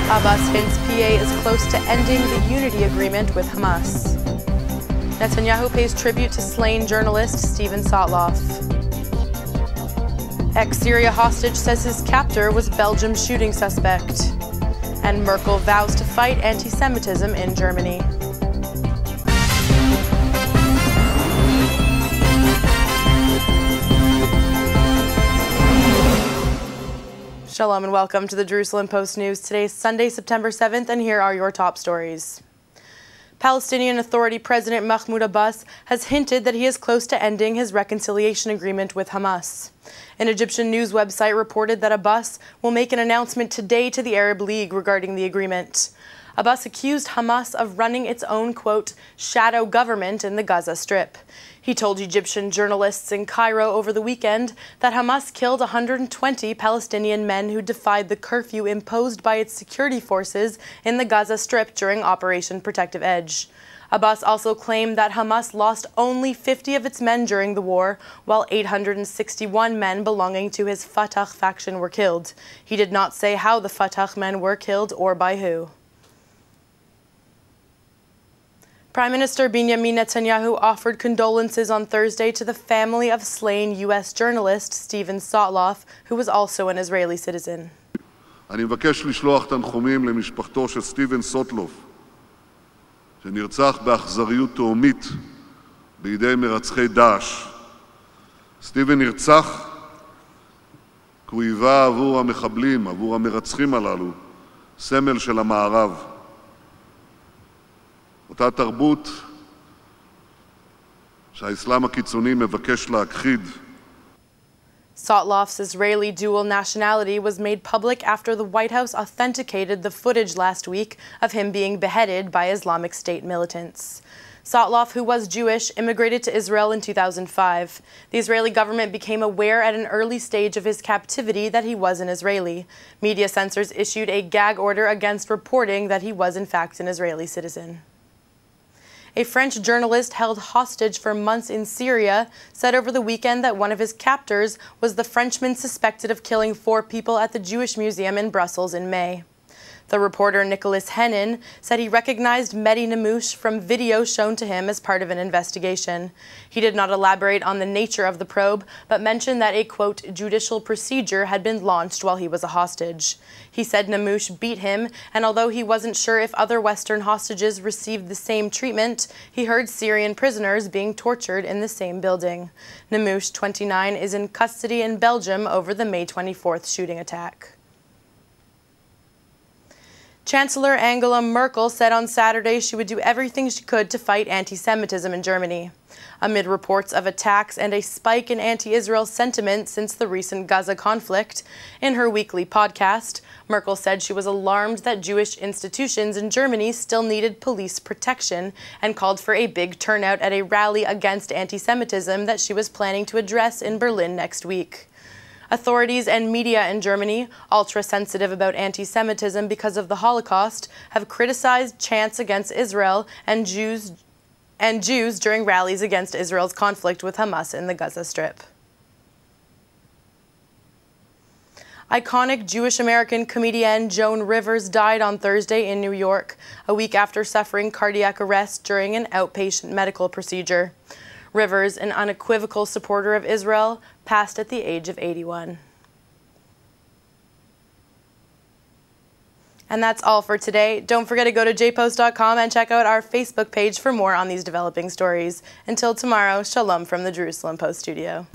Abbas hints PA is close to ending the unity agreement with Hamas. Netanyahu pays tribute to slain journalist Steven Sotloff. Ex-Syria hostage says his captor was Belgium shooting suspect. And Merkel vows to fight anti-Semitism in Germany. Shalom and welcome to the Jerusalem Post News. Today is Sunday, September 7th, and here are your top stories. Palestinian Authority President Mahmoud Abbas has hinted that he is close to ending his reconciliation agreement with Hamas. An Egyptian news website reported that Abbas will make an announcement today to the Arab League regarding the agreement. Abbas accused Hamas of running its own, quote, shadow government in the Gaza Strip. He told Egyptian journalists in Cairo over the weekend that Hamas killed 120 Palestinian men who defied the curfew imposed by its security forces in the Gaza Strip during Operation Protective Edge. Abbas also claimed that Hamas lost only 50 of its men during the war, while 861 men belonging to his Fatah faction were killed. He did not say how the Fatah men were killed or by who. Prime Minister Benjamin Netanyahu offered condolences on Thursday to the family of slain U.S. journalist Steven Sotloff, who was also an Israeli citizen. אני מבקש לשלוח תנחומים למשפחתו של סטיבן סוטלוף, שנרצח באכזריות תהומית בידי מרצחי דאעש. סטיבן נרצח כי הוא היווה עבור המחבלים, עבור המרצחים הללו, סמל של המערב. אותה תרבות שהאסלאם הקיצוני מבקש להכחיד. Sotloff's Israeli dual nationality was made public after the White House authenticated the footage last week of him being beheaded by Islamic State militants. Sotloff, who was Jewish, immigrated to Israel in 2005. The Israeli government became aware at an early stage of his captivity that he was an Israeli. Media censors issued a gag order against reporting that he was in fact an Israeli citizen. A French journalist held hostage for months in Syria said over the weekend that one of his captors was the Frenchman suspected of killing 4 people at the Jewish Museum in Brussels in May. The reporter Nicholas Henin said he recognized Mehdi Namouche from video shown to him as part of an investigation. He did not elaborate on the nature of the probe, but mentioned that a, quote, judicial procedure had been launched while he was a hostage. He said Namouche beat him, and although he wasn't sure if other Western hostages received the same treatment, he heard Syrian prisoners being tortured in the same building. Namouche, 29, is in custody in Belgium over the May 24th shooting attack. Chancellor Angela Merkel said on Saturday she would do everything she could to fight anti-Semitism in Germany. Amid reports of attacks and a spike in anti-Israel sentiment since the recent Gaza conflict, in her weekly podcast, Merkel said she was alarmed that Jewish institutions in Germany still needed police protection and called for a big turnout at a rally against anti-Semitism that she was planning to address in Berlin next week. Authorities and media in Germany, ultra-sensitive about anti-Semitism because of the Holocaust, have criticized chants against Israel and Jews during rallies against Israel's conflict with Hamas in the Gaza Strip. Iconic Jewish-American comedian Joan Rivers died on Thursday in New York, a week after suffering cardiac arrest during an outpatient medical procedure. Rivers, an unequivocal supporter of Israel, passed at the age of 81. And that's all for today. Don't forget to go to jpost.com and check out our Facebook page for more on these developing stories. Until tomorrow, shalom from the Jerusalem Post studio.